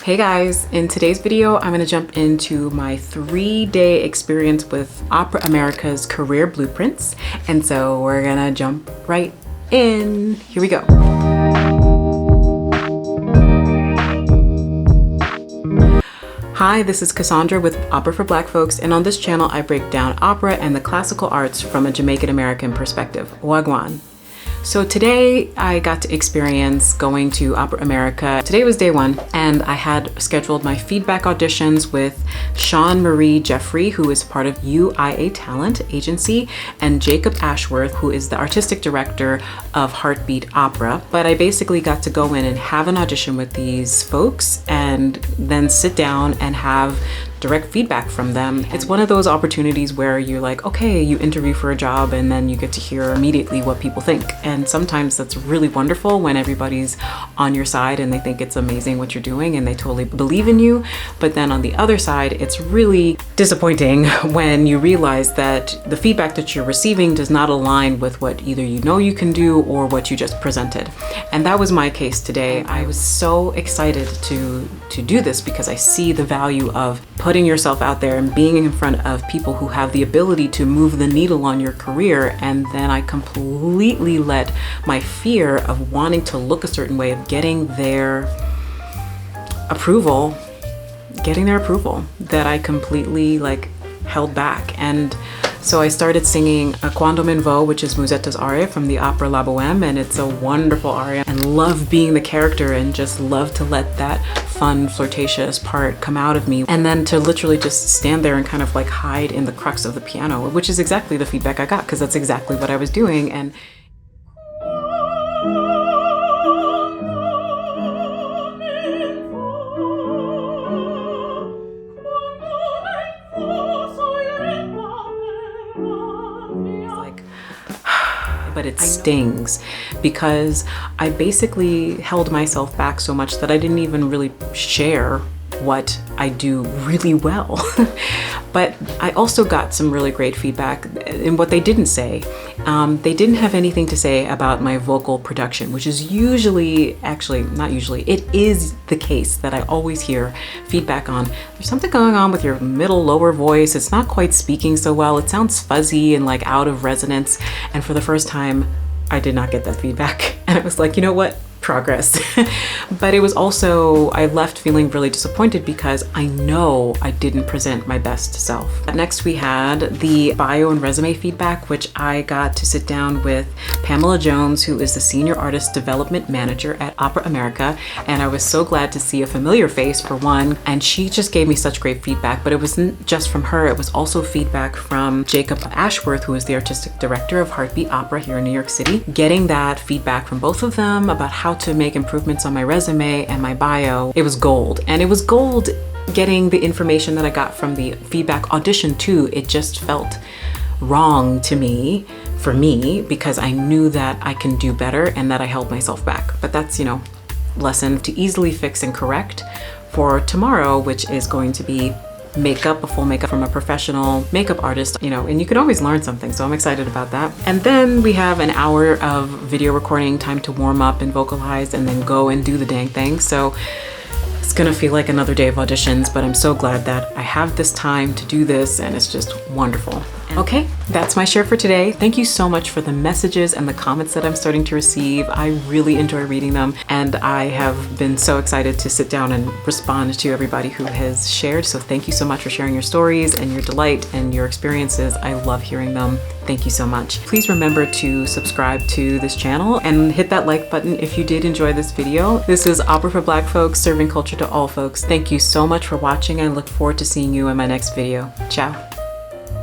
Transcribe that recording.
Hey guys, in today's video, I'm going to jump into my 3-day experience with Opera America's career blueprints. And so we're going to jump right in. Here we go. Hi, this is Cassandra with Opera for Black Folks, and on this channel I break down opera and the classical arts from a Jamaican American perspective. Wagwan. So today I got to experience going to Opera America. Today was day one, and I had scheduled my feedback auditions with Sean Marie Jeffrey, who is part of UIA Talent Agency, and Jacob Ashworth, who is the artistic director of Heartbeat Opera. But I basically got to go in and have an audition with these folks and then sit down and have direct feedback from them. It's one of those opportunities where you're like, okay, you interview for a job and then you get to hear immediately what people think. And sometimes that's really wonderful when everybody's on your side and they think it's amazing what you're doing and they totally believe in you. But then on the other side, it's really disappointing when you realize that the feedback that you're receiving does not align with what either you know you can do or what you just presented. And that was my case today. I was so excited to do this because I see the value of putting yourself out there and being in front of people who have the ability to move the needle on your career. And then I completely let my fear of wanting to look a certain way, of getting their approval, that I completely held back. And so I started singing Quando Me Vo, which is Musetta's aria from the opera La Bohème, and it's a wonderful aria, and love being the character and just love to let that fun, flirtatious part come out of me. And then to literally just stand there and kind of hide in the crux of the piano, which is exactly the feedback I got, because that's exactly what I was doing. And but it stings because I basically held myself back so much that I didn't even really share what I do really well. But I also got some really great feedback in what they didn't say. They didn't have anything to say about my vocal production, which is usually, actually not usually, it is the case that I always hear feedback on. There's something going on with your middle lower voice. It's not quite speaking so well. It sounds fuzzy and out of resonance. And for the first time, I did not get that feedback. And I was like, you know what? Progress. But it was also, I left feeling really disappointed because I know I didn't present my best self. Next we had the bio and resume feedback, which I got to sit down with Pamela Jones, who is the Senior Artist Development Manager at Opera America. And I was so glad to see a familiar face for one. And she just gave me such great feedback, but it wasn't just from her. It was also feedback from Jacob Ashworth, who is the Artistic Director of Heartbeat Opera here in New York City. Getting that feedback from both of them about how to make improvements on my resume and my bio, it was gold. And it was gold getting the information that I got from the feedback audition too. It just felt wrong to me, for me, because I knew that I can do better and that I held myself back. But that's, lesson to easily fix and correct for tomorrow, which is going to be makeup, a full makeup from a professional makeup artist, and you can always learn something. So I'm excited about that. And then we have an hour of video recording, time to warm up and vocalize and then go and do the dang thing. So it's gonna feel like another day of auditions, but I'm so glad that I have this time to do this, and it's just wonderful. Okay, that's my share for today. Thank you so much for the messages and the comments that I'm starting to receive. I really enjoy reading them, and I have been so excited to sit down and respond to everybody who has shared. So thank you so much for sharing your stories and your delight and your experiences. I love hearing them. Thank you so much. Please remember to subscribe to this channel and hit that like button if you did enjoy this video. This is Opera for Black Folks, serving culture to all folks. Thank you so much for watching. I look forward to seeing you in my next video. Ciao.